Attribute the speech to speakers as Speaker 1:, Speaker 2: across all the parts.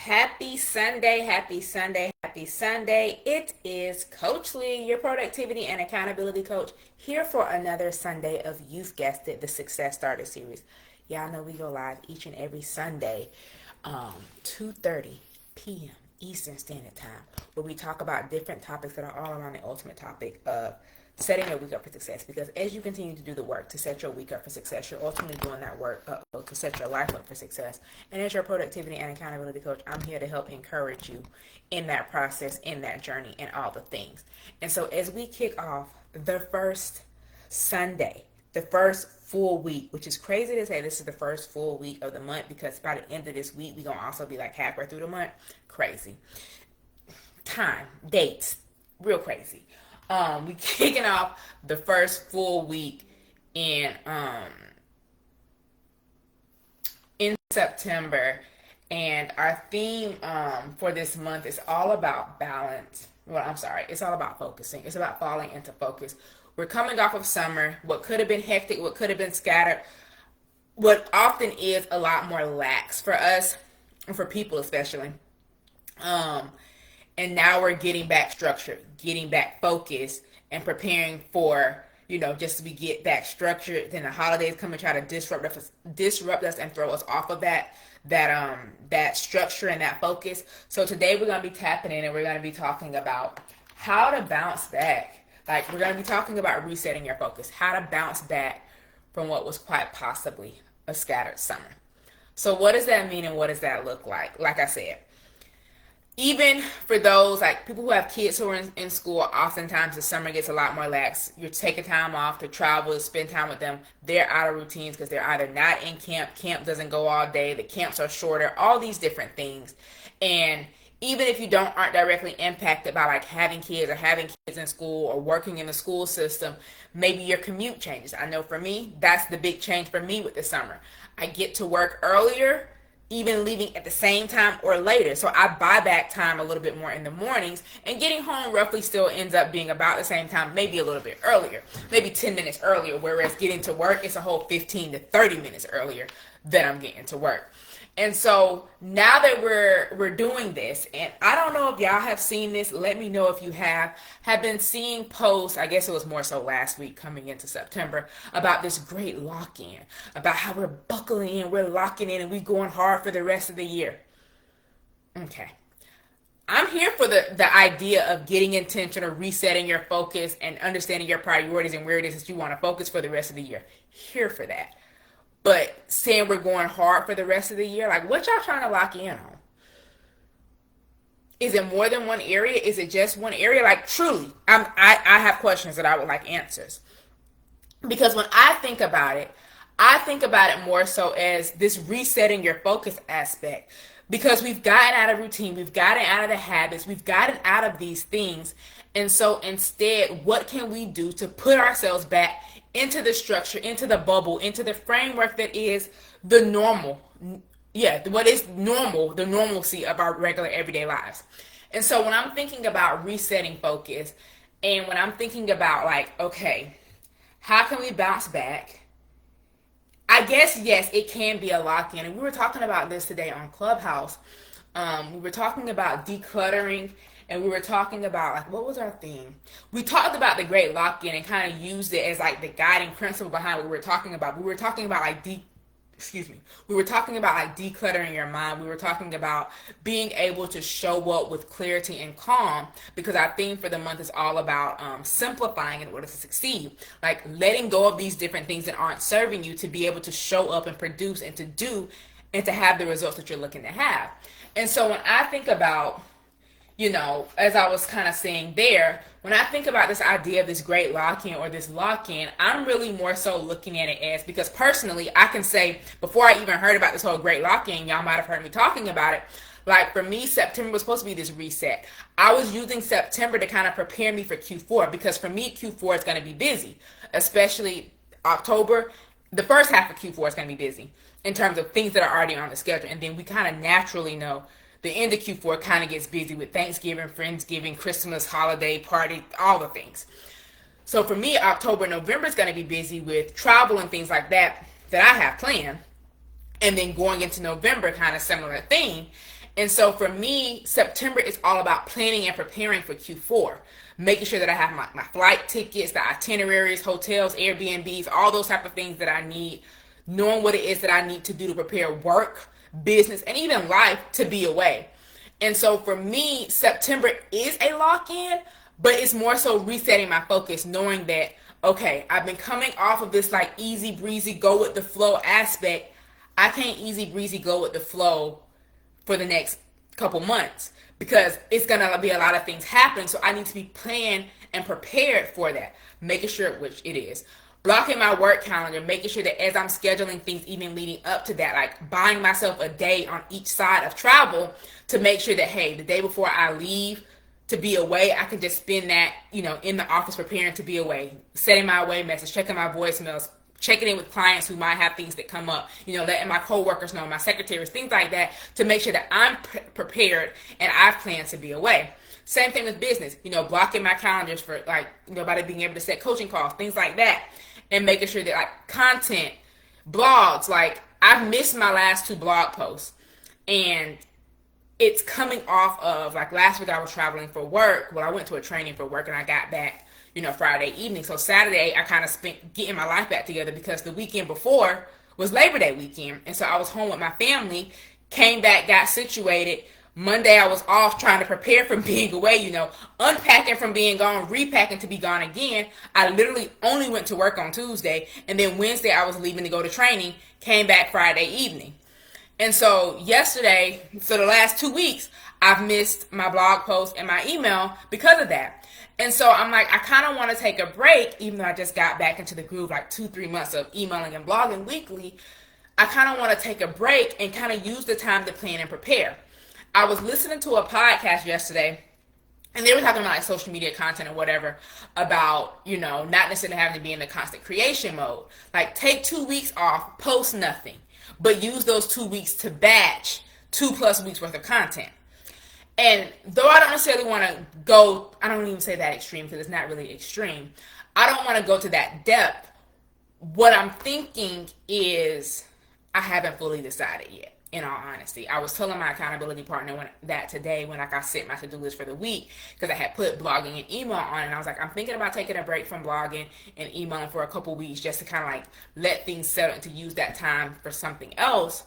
Speaker 1: Happy Sunday, happy Sunday, happy Sunday. It is Coach Lee, your productivity and accountability coach, here for another Sunday of, you've guessed it, the Success Starter series. Y'all know we go live each and every Sunday, 2:30 p.m. Eastern Standard Time, where we talk about different topics that are all around the ultimate topic of setting your week up for success. Because as you continue to do the work to set your week up for success, you're ultimately doing that work to set your life up for success. And as your productivity and accountability coach, I'm here to help encourage you in that process, in that journey, and all the things. And so as we kick off the first Sunday, the first full week, which is crazy to say this is the first full week of the month, because by the end of this week, we're going to also be like halfway through the month. Crazy. Time, dates, real crazy. We kicking off the first full week in September, and our theme for this month is all about balance. Well, I'm sorry, it's all about focusing. It's about falling into focus. We're coming off of summer. What could have been hectic, what could have been scattered, what often is a lot more lax for us, and for people especially. And now we're getting back structured, getting back focused, and preparing for, just to be get back structured. Then the holidays come and try to disrupt us and throw us off of that structure and that focus. So today we're going to be tapping in, and we're going to be talking about how to bounce back. Like, we're going to be talking about resetting your focus, how to bounce back from what was quite possibly a scattered summer. So what does that mean, and what does that look like? Like I said, even for those, like people who have kids who are in school, oftentimes the summer gets a lot more lax. You're taking time off to travel, to spend time with them. They're out of routines because they're either not in camp. Camp doesn't go all day. The camps are shorter. All these different things. And even if you aren't directly impacted by like having kids or having kids in school or working in the school system, maybe your commute changes. I know for me, that's the big change for me with the summer. I get to work earlier, even leaving at the same time or later. So I buy back time a little bit more in the mornings, and getting home roughly still ends up being about the same time, maybe a little bit earlier, maybe 10 minutes earlier, whereas getting to work, it's a whole 15 to 30 minutes earlier that I'm getting to work. And so now that we're doing this, and I don't know if y'all have seen this, let me know if you have been seeing posts, I guess it was more so last week coming into September, about this great lock-in, about how we're buckling in, we're locking in, and we're going hard for the rest of the year. Okay. I'm here for the idea of getting intentional, resetting your focus, and understanding your priorities and where it is that you want to focus for the rest of the year. Here for that. But saying we're going hard for the rest of the year, like, what y'all trying to lock in on? Is it more than one area? Is it just one area? Like, truly, I have questions that I would like answers. Because when I think about it more so as this resetting your focus aspect. Because we've gotten out of routine, we've gotten out of the habits, we've gotten out of these things. And so instead, what can we do to put ourselves back into the structure, into the bubble, into the framework that is the normal? Yeah, what is normal, the normalcy of our regular everyday lives. And so when I'm thinking about resetting focus, and when I'm thinking about like, okay, how can we bounce back? I guess, yes, it can be a lock-in. And we were talking about this today on Clubhouse. We were talking about decluttering, and we were talking about, like, what was our theme? We talked about the great lock-in and kind of used it as like the guiding principle behind what we were talking about. We were talking about like we were talking about like decluttering your mind. We were talking about being able to show up with clarity and calm, because our theme for the month is all about simplifying in order to succeed. Like letting go of these different things that aren't serving you to be able to show up and produce and to do and to have the results that you're looking to have. And so when I think about, as I was kind of saying there, when I think about this idea of this great lock-in or this lock-in, I'm really more so looking at it as, because personally, I can say, before I even heard about this whole great lock-in, y'all might have heard me talking about it, like for me, September was supposed to be this reset. I was using September to kind of prepare me for Q4, because for me, Q4 is going to be busy, especially October. The first half of Q4 is going to be busy in terms of things that are already on the schedule. And then we kind of naturally know the end of Q4 kind of gets busy with Thanksgiving, Friendsgiving, Christmas, holiday, party, all the things. So for me, October, November is going to be busy with travel and things like that I have planned. And then going into November, kind of similar thing. And so for me, September is all about planning and preparing for Q4, making sure that I have my flight tickets, the itineraries, hotels, Airbnbs, all those type of things that I need, knowing what it is that I need to do to prepare work, business, and even life to be away. And so for me, September is a lock-in, but it's more so resetting my focus, knowing that, okay, I've been coming off of this like easy breezy, go with the flow aspect. I can't easy breezy go with the flow for the next couple months because it's going to be a lot of things happening. So I need to be planned and prepared for that, making sure, which it is, blocking my work calendar, making sure that as I'm scheduling things, even leading up to that, like buying myself a day on each side of travel to make sure that, hey, the day before I leave to be away, I can just spend that, in the office preparing to be away, setting my away message, checking my voicemails, checking in with clients who might have things that come up, letting my coworkers know, my secretaries, things like that, to make sure that I'm prepared and I've planned to be away. Same thing with business, blocking my calendars for like, by being able to set coaching calls, things like that, and making sure that like content, blogs, like I've missed my last 2 blog posts, and it's coming off of like last week I was traveling for work. Well, I went to a training for work and I got back Friday evening. So Saturday, I kind of spent getting my life back together because the weekend before was Labor Day weekend. And so I was home with my family, came back, got situated. Monday, I was off trying to prepare from being away, unpacking from being gone, repacking to be gone again. I literally only went to work on Tuesday. And then Wednesday, I was leaving to go to training, came back Friday evening. And so yesterday, so the last 2 weeks, I've missed my blog post and my email because of that. And so I'm like, I kind of want to take a break, even though I just got back into the groove, like 2-3 months of emailing and blogging weekly. I kind of want to take a break and kind of use the time to plan and prepare. I was listening to a podcast yesterday, and they were talking about like social media content or whatever, about, not necessarily having to be in the constant creation mode. Like take 2 weeks off, post nothing, but use those 2 weeks to batch 2+ weeks worth of content. And though I don't necessarily want to go, I don't even say that extreme because it's not really extreme. I don't want to go to that depth. What I'm thinking is I haven't fully decided yet, in all honesty. I was telling my accountability partner that today when I set my to-do list for the week, because I had put blogging and email on, and I was like, I'm thinking about taking a break from blogging and emailing for a couple weeks just to kind of like let things settle and to use that time for something else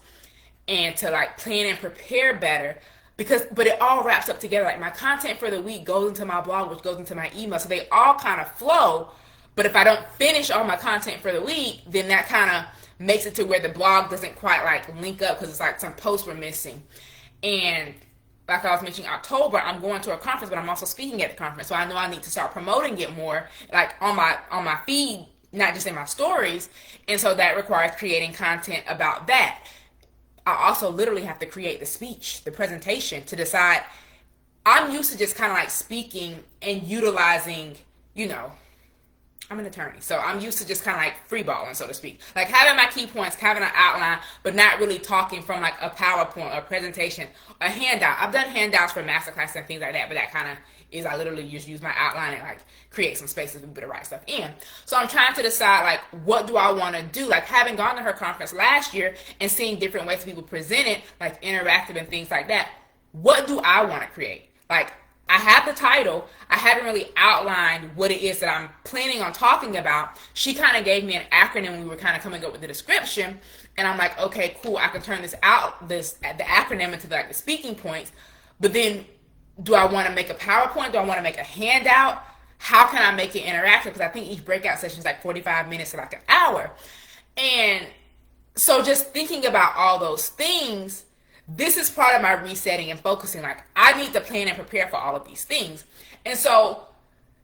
Speaker 1: and to like plan and prepare better. But it all wraps up together. Like my content for the week goes into my blog, which goes into my email. So they all kind of flow. But if I don't finish all my content for the week, then that kind of makes it to where the blog doesn't quite like link up because it's like some posts were missing. And like I was mentioning October, I'm going to a conference, but I'm also speaking at the conference. So I know I need to start promoting it more, like on my feed, not just in my stories. And so that requires creating content about that. I also literally have to create the speech, the presentation to decide. I'm used to just kind of like speaking and utilizing, I'm an attorney, so I'm used to just kind of like freeballing, so to speak. Like having my key points, having an outline, but not really talking from like a PowerPoint or presentation, a handout. I've done handouts for masterclass and things like that, but that kind of is I literally just use my outline and like create some spaces for people to write stuff in. So I'm trying to decide like what do I want to do? Like having gone to her conference last year and seeing different ways people present it, like interactive and things like that. What do I want to create? Like I have the title. I haven't really outlined what it is that I'm planning on talking about. She kind of gave me an acronym when we were kind of coming up with the description. And I'm like, okay, cool. I can turn the acronym into like the speaking points. But then do I want to make a PowerPoint? Do I want to make a handout? How can I make it interactive? Because I think each breakout session is like 45 minutes to like an hour. And so just thinking about all those things, this is part of my resetting and focusing. Like I need to plan and prepare for all of these things. And so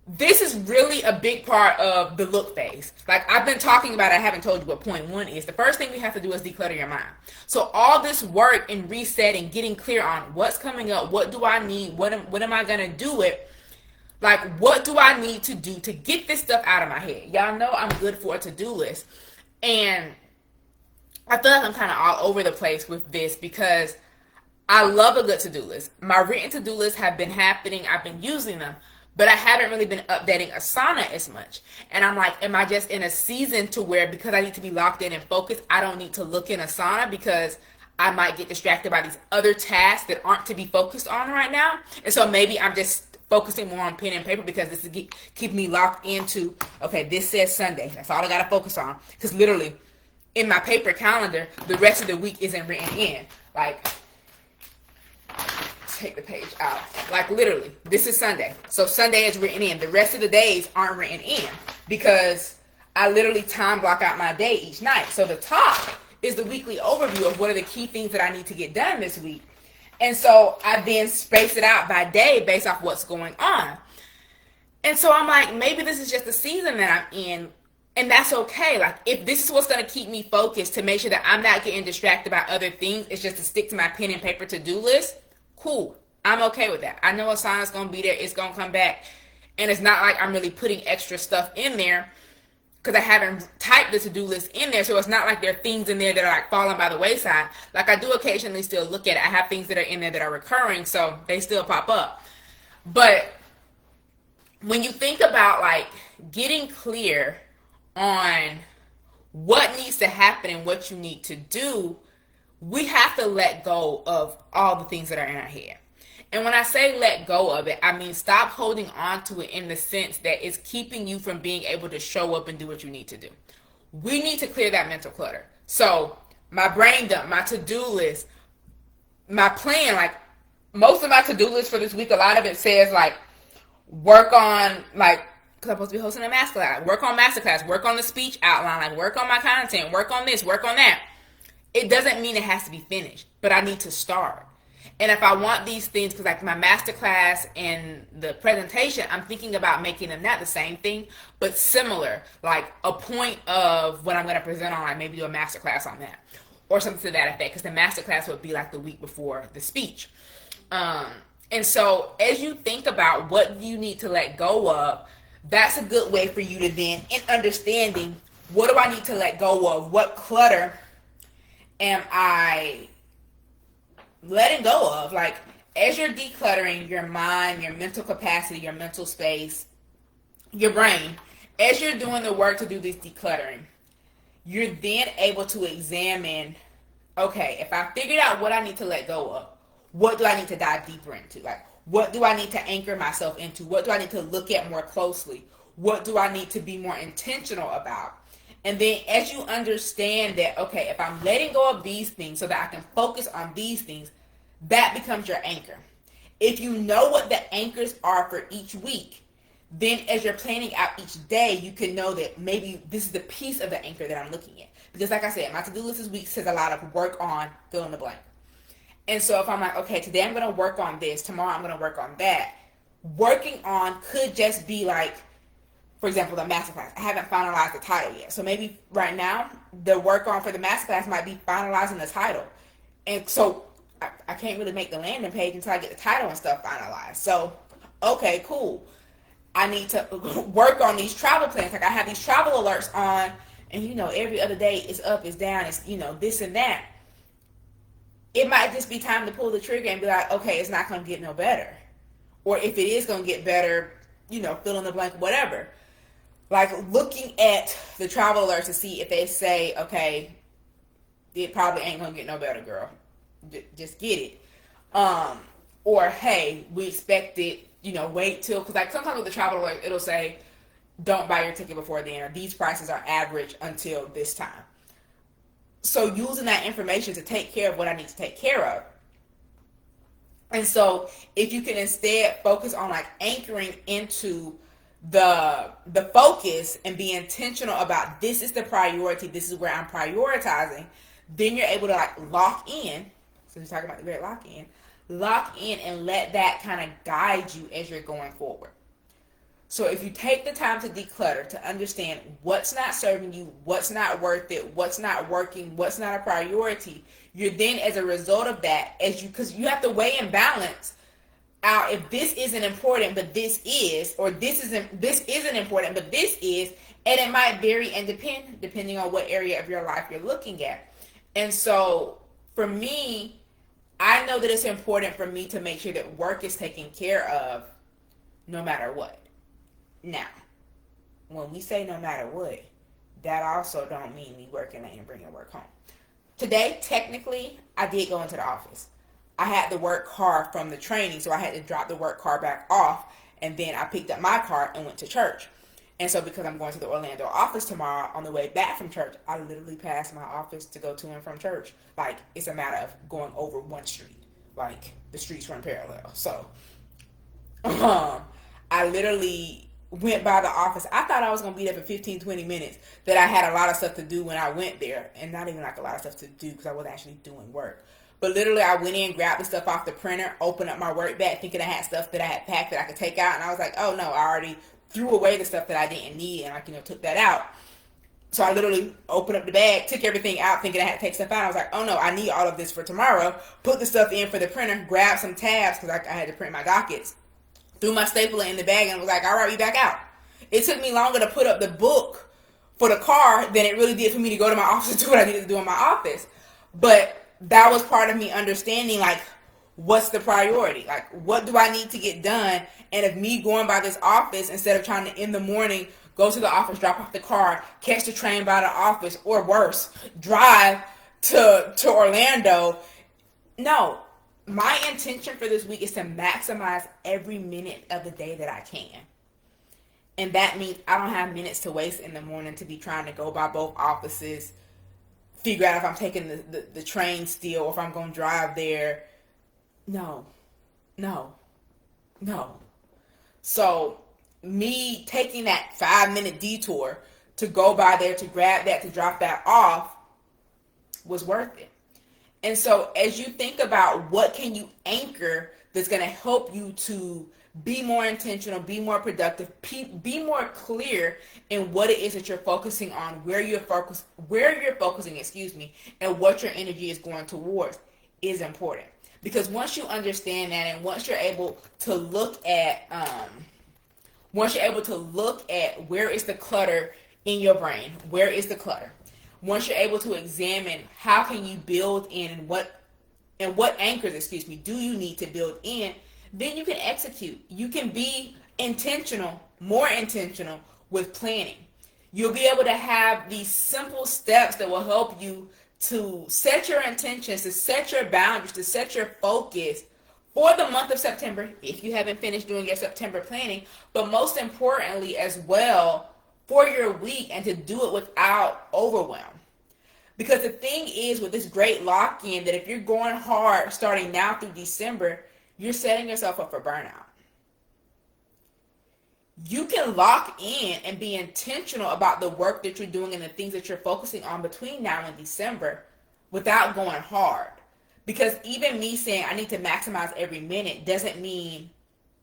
Speaker 1: this is really a big part of the look phase. Like I've been talking about, I haven't told you what point 1 is. The first thing we have to do is declutter your mind. So all this work in resetting, getting clear on what's coming up, what do I need, what am I going to do it? Like what do I need to do to get this stuff out of my head? Y'all know I'm good for a to-do list. And I feel like I'm kind of all over the place with this because I love a good to-do list. My written to-do lists have been happening. I've been using them. But I haven't really been updating Asana as much. And I'm like, am I just in a season to where because I need to be locked in and focused, I don't need to look in Asana because I might get distracted by these other tasks that aren't to be focused on right now. And so maybe I'm just focusing more on pen and paper because this is keeping me locked into, okay, this says Sunday. That's all I got to focus on. Because literally, in my paper calendar, the rest of the week isn't written in. Like, take the page out. Like, literally, this is Sunday. So Sunday is written in. The rest of the days aren't written in because I literally time block out my day each night. So the top is the weekly overview of what are the key things that I need to get done this week. And so I then space it out by day based off what's going on. And so I'm like, maybe this is just the season that I'm in. And that's okay. Like, if this is what's going to keep me focused to make sure that I'm not getting distracted by other things, it's just to stick to my pen and paper to-do list, cool. I'm okay with that. I know a sign is going to be there. It's going to come back. And it's not like I'm really putting extra stuff in there because I haven't typed the to-do list in there. So it's not like there are things in there that are like falling by the wayside. Like, I do occasionally still look at it. I have things that are in there that are recurring, so they still pop up. But when you think about like getting clear on what needs to happen and what you need to do, we have to let go of all the things that are in our head. And when I say let go of it, I mean stop holding on to it in the sense that it's keeping you from being able to show up and do what you need to do. We need to clear that mental clutter. So my brain dump, my to-do list, my plan, like most of my to-do list for this week, a lot of it says like work on like, because I'm supposed to be hosting a masterclass, work on masterclass, work on the speech outline, like work on my content, work on this, work on that. It doesn't mean it has to be finished, but I need to start. And if I want these things, because like my masterclass and the presentation, I'm thinking about making them not the same thing, but similar, like a point of what I'm going to present on, like maybe do a masterclass on that or something to that effect, because the masterclass would be like the week before the speech. And so as you think about what you need to let go of, that's a good way for you to then, in understanding, what do I need to let go of? What clutter am I letting go of? Like, as you're decluttering your mind, your mental capacity, your mental space, your brain, as you're doing the work to do this decluttering, you're then able to examine, okay, if I figured out what I need to let go of, what do I need to dive deeper into? Like, what do I need to anchor myself into? What do I need to look at more closely? What do I need to be more intentional about? And then as you understand that, okay, if I'm letting go of these things so that I can focus on these things, that becomes your anchor. If you know what the anchors are for each week, then as you're planning out each day, you can know that maybe this is the piece of the anchor that I'm looking at. Because like I said, my to-do list this week says a lot of work on fill in the blank. And so if I'm like, okay, today I'm going to work on this, tomorrow I'm going to work on that, working on could just be like, for example, the masterclass. I haven't finalized the title yet. So maybe right now, the work on for the masterclass might be finalizing the title. And so I can't really make the landing page until I get the title and stuff finalized. So, okay, cool. I need to work on these travel plans. Like, I have these travel alerts on, and you know, every other day it's up, it's down, it's, you know, this and that. It might just be time to pull the trigger and be like, okay, it's not going to get no better. Or if it is going to get better, you know, fill in the blank, whatever. Like looking at the travel alerts to see if they say, okay, it probably ain't going to get no better, girl. Just get it. Or, hey, we expect it, you know, wait till, because like sometimes with the travel alert, it'll say, don't buy your ticket before then, or these prices are average until this time. So using that information to take care of what I need to take care of. And so if you can instead focus on like anchoring into the focus and be intentional about this is the priority, this is where I'm prioritizing, then you're able to like lock in. So we're talking about the great lock in and let that kind of guide you as you're going forward. So if you take the time to declutter, to understand what's not serving you, what's not worth it, what's not working, what's not a priority, you're then, as a result of that, because you have to weigh and balance out if this isn't important but this is, or this isn't important but this is, and it might vary and depending on what area of your life you're looking at. And so for me, I know that it's important for me to make sure that work is taken care of no matter what. Now, when we say no matter what, that also don't mean me working late and bringing work home. Today, technically, I did go into the office. I had the work car from the training, so I had to drop the work car back off, and then I picked up my car and went to church. And so, because I'm going to the Orlando office tomorrow, on the way back from church, I literally passed my office to go to and from church. Like, it's a matter of going over one street. Like, the streets run parallel. So, I literally went by the office. I thought I was going to be there for 15, 20 minutes, that I had a lot of stuff to do when I went there. And not even like a lot of stuff to do, because I wasn't actually doing work. But literally, I went in, grabbed the stuff off the printer, opened up my work bag, thinking I had stuff that I had packed that I could take out. And I was like, oh no, I already threw away the stuff that I didn't need, and took that out. So I literally opened up the bag, took everything out, thinking I had to take stuff out. I was like, oh no, I need all of this for tomorrow. Put the stuff in for the printer, grabbed some tabs, because I had to print my dockets. Threw my stapler in the bag and was like, all right, we back out. It took me longer to put up the book for the car than it really did for me to go to my office and do what I needed to do in my office. But that was part of me understanding, like, what's the priority? Like, what do I need to get done? And if me going by this office, instead of trying to, in the morning, go to the office, drop off the car, catch the train by the office, or worse, drive to Orlando. No, my intention for this week is to maximize every minute of the day that I can. And that means I don't have minutes to waste in the morning to be trying to go by both offices, figure out if I'm taking the train still, or if I'm going to drive there. No. So me taking that 5-minute detour to go by there, to grab that, to drop that off, was worth it. And so as you think about what can you anchor that's going to help you to be more intentional, be more productive, be more clear in what it is that you're focusing on, where you're focusing, and what your energy is going towards, is important. Because once you understand that, and once you're able to look at where is the clutter in your brain, where is the clutter? Once you're able to examine how can you build in, and what anchors, do you need to build in, then you can execute. You can be intentional, more intentional with planning. You'll be able to have these simple steps that will help you to set your intentions, to set your boundaries, to set your focus for the month of September, if you haven't finished doing your September planning, but most importantly as well, for your week, and to do it without overwhelm. Because the thing is with this great lock-in, that if you're going hard starting now through December, you're setting yourself up for burnout. You can lock in and be intentional about the work that you're doing and the things that you're focusing on between now and December without going hard. Because even me saying I need to maximize every minute doesn't mean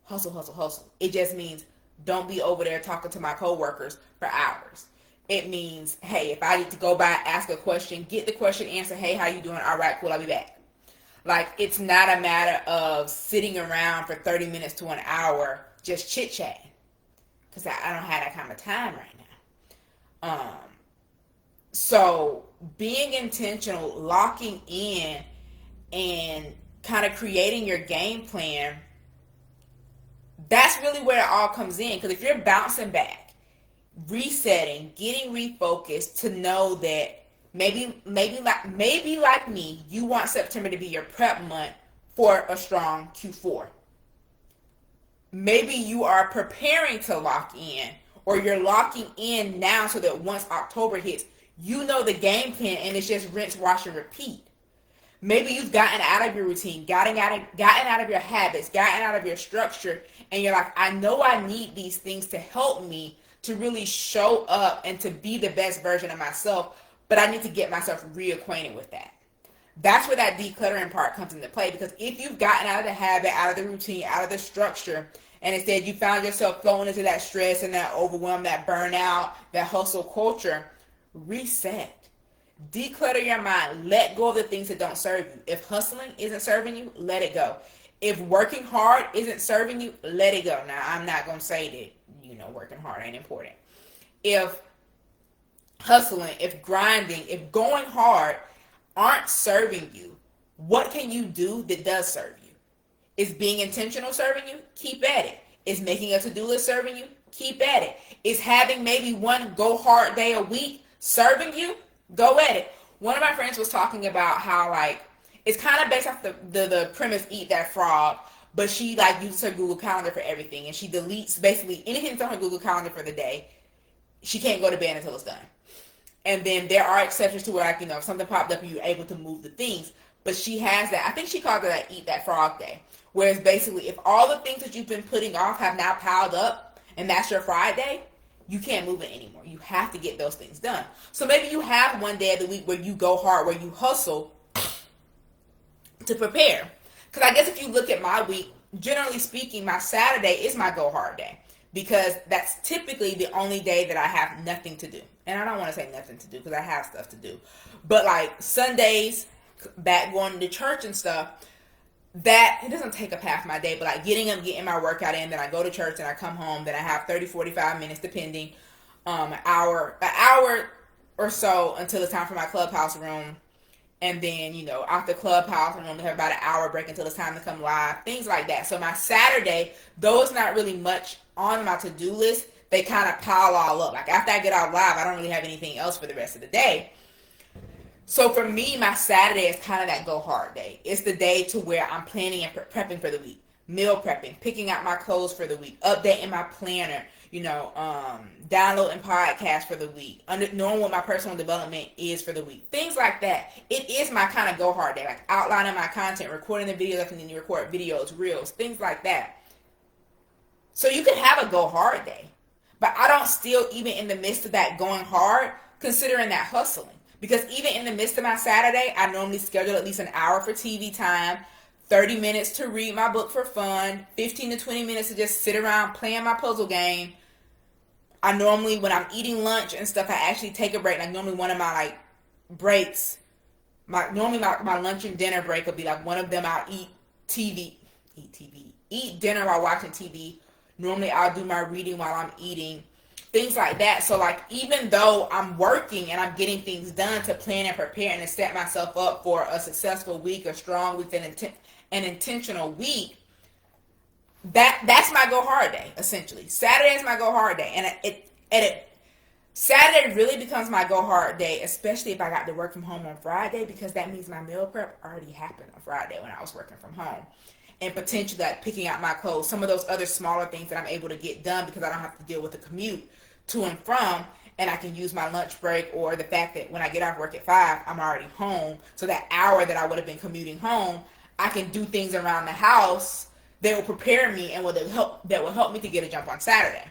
Speaker 1: hustle. It just means don't be over there talking to my coworkers for hours. It means, hey, if I need to go by, ask a question, get the question answered, hey, how you doing? All right, cool, I'll be back. Like, it's not a matter of sitting around for 30 minutes to an hour just chit-chatting. Because I don't have that kind of time right now. So being intentional, locking in, and kind of creating your game plan, that's really where it all comes in. Because if you're bouncing back, resetting, getting refocused, to know that maybe like me, you want September to be your prep month for a strong Q4. Maybe you are preparing to lock in, or you're locking in now so that once October hits, you know the game plan and it's just rinse, wash, and repeat. Maybe you've gotten out of your routine, gotten out of your habits, gotten out of your structure, and you're like, I know I need these things to help me to really show up and to be the best version of myself, but I need to get myself reacquainted with that. That's where that decluttering part comes into play, because if you've gotten out of the habit, out of the routine, out of the structure, and instead you found yourself flowing into that stress and that overwhelm, that burnout, that hustle culture, reset. Declutter your mind. Let go of the things that don't serve you. If hustling isn't serving you, let it go. If working hard isn't serving you, let it go. Now, I'm not going to say that, working hard ain't important. If hustling, if grinding, if going hard aren't serving you, what can you do that does serve you? Is being intentional serving you? Keep at it. Is making a to-do list serving you? Keep at it. Is having maybe one go hard day a week serving you? Go at it. one of my friends was talking about how like it's kind of based off the premise eat that frog, but she like uses her Google Calendar for everything, and she deletes basically anything that's on her Google Calendar for the day. She can't go to bed until it's done. And then there are exceptions to where, like, if something popped up and you're able to move the things. But she has that. I think she called it that eat that frog day. Whereas basically, if all the things that you've been putting off have now piled up and that's your Friday, you can't move it anymore. You have to get those things done. So maybe you have one day of the week where you go hard, where you hustle to prepare. Because I guess if you look at my week, generally speaking, my Saturday is my go hard day. Because that's typically the only day that I have nothing to do. And I don't want to say nothing to do because I have stuff to do. But like Sundays, back going to church and stuff, that it doesn't take up half my day. But like getting my workout in, then I go to church and I come home, then I have 30, 45 minutes depending, an hour or so until it's time for my clubhouse room. And then, after clubhouse, I normally have about an hour break until it's time to come live, things like that. So my Saturday, though it's not really much on my to-do list, they kind of pile all up. Like after I get out live, I don't really have anything else for the rest of the day. So for me, my Saturday is kind of that go hard day. It's the day to where I'm planning and prepping for the week, meal prepping, picking out my clothes for the week, updating my planner, downloading podcasts for the week, knowing what my personal development is for the week, things like that. It is my kind of go hard day, like outlining my content, recording the videos, and then you record videos, reels, things like that. So you can have a go hard day, but I don't still, even in the midst of that going hard, considering that hustling. Because even in the midst of my Saturday, I normally schedule at least an hour for TV time, 30 minutes to read my book for fun, 15 to 20 minutes to just sit around playing my puzzle game. I normally, when I'm eating lunch and stuff, I actually take a break. Like normally one of my breaks, my lunch and dinner break will be like one of them I'll eat dinner while watching TV. Normally I'll do my reading while I'm eating, things like that. So like even though I'm working and I'm getting things done to plan and prepare and to set myself up for a successful week, a strong week, an intentional week, that's my go hard day, essentially. Saturday is my go hard day. And Saturday really becomes my go hard day, especially if I got to work from home on Friday, because that means my meal prep already happened on Friday when I was working from home. And potentially like picking out my clothes, some of those other smaller things that I'm able to get done because I don't have to deal with the commute to and from, and I can use my lunch break, or the fact that when I get off work at 5, I'm already home. So that hour that I would have been commuting home, I can do things around the house that will prepare me and that will help me to get a jump on Saturday.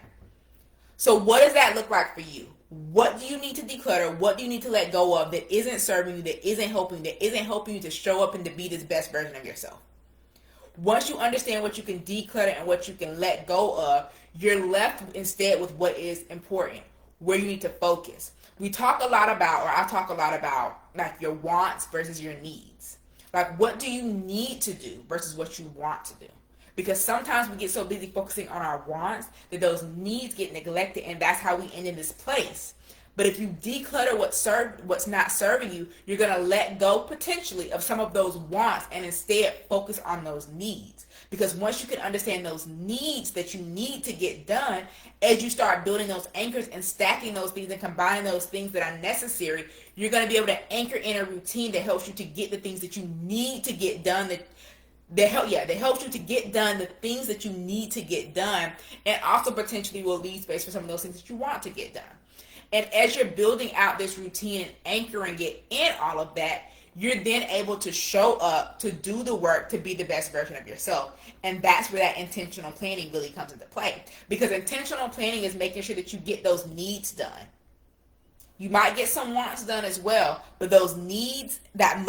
Speaker 1: So what does that look like for you? What do you need to declutter? What do you need to let go of that isn't serving you, that isn't helping you to show up and to be this best version of yourself? Once you understand what you can declutter and what you can let go of, you're left instead with what is important, where you need to focus. I talk a lot about like your wants versus your needs. Like what do you need to do versus what you want to do? Because sometimes we get so busy focusing on our wants that those needs get neglected, and that's how we end in this place. But if you declutter what's not serving you, you're going to let go potentially of some of those wants and instead focus on those needs. Because once you can understand those needs that you need to get done, as you start building those anchors and stacking those things and combining those things that are necessary, you're going to be able to anchor in a routine that helps you to get the things that you need to get done, that helps you to get done the things that you need to get done, and also potentially will leave space for some of those things that you want to get done. And as you're building out this routine and anchoring it in all of that, you're then able to show up, to do the work, to be the best version of yourself. And that's where that intentional planning really comes into play. Because intentional planning is making sure that you get those needs done. You might get some wants done as well, but those needs that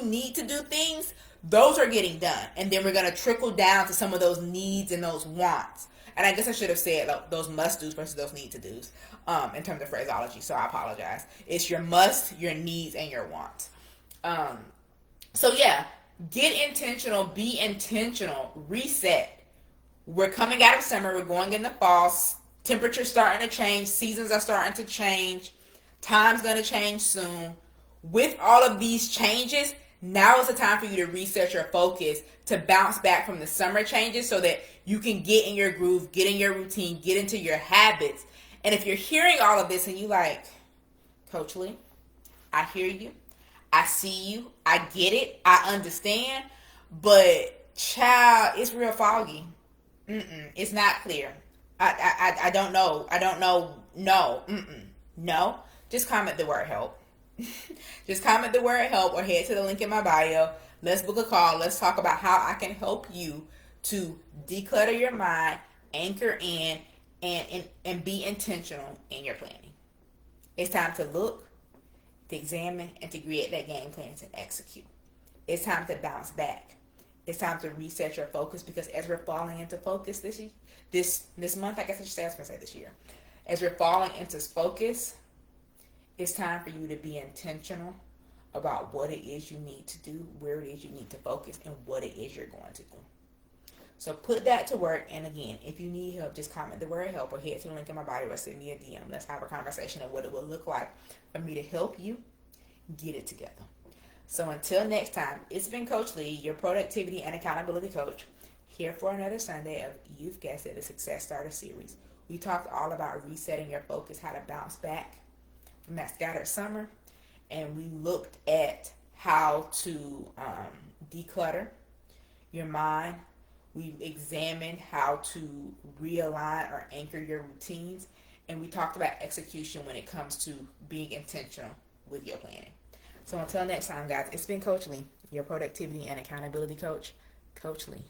Speaker 1: need to do things, those are getting done. And then we're going to trickle down to some of those needs and those wants. And I guess I should have said those must-dos versus those need-to-dos in terms of phraseology, so I apologize. It's your must, your needs, and your wants. So yeah, get intentional, be intentional, reset. We're coming out of summer, we're going into fall, temperature's starting to change, seasons are starting to change, time's going to change soon. With all of these changes, now is the time for you to reset your focus, to bounce back from the summer changes so that you can get in your groove, get in your routine, get into your habits. And if you're hearing all of this and you like, Coach Lee, I hear you. I see you. I get it. I understand. But child, it's real foggy. It's not clear. I don't know. I don't know. No. No. Just comment the word help. Just comment the word help or head to the link in my bio. Let's book a call. Let's talk about how I can help you to declutter your mind, anchor in, and be intentional in your planning. It's time to look, to examine, and to create that game plan to execute. It's time to bounce back. It's time to reset your focus, because as we're falling into focus this month, I guess I should say, I was gonna say this year. As we're falling into focus, it's time for you to be intentional about what it is you need to do, where it is you need to focus, and what it is you're going to do. So put that to work. And again, if you need help, just comment the word help or head to the link in my bio or send me a DM. Let's have a conversation of what it will look like for me to help you get it together. So until next time, it's been Coach Lee, your productivity and accountability coach, here for another Sunday of, you've guessed it, the Success Starter series. We talked all about resetting your focus, how to bounce back from that scattered summer, and we looked at how to declutter your mind. We examined how to realign or anchor your routines, and we talked about execution when it comes to being intentional with your planning. So until next time, guys, it's been Coach Lee, your productivity and accountability coach, Coach Lee.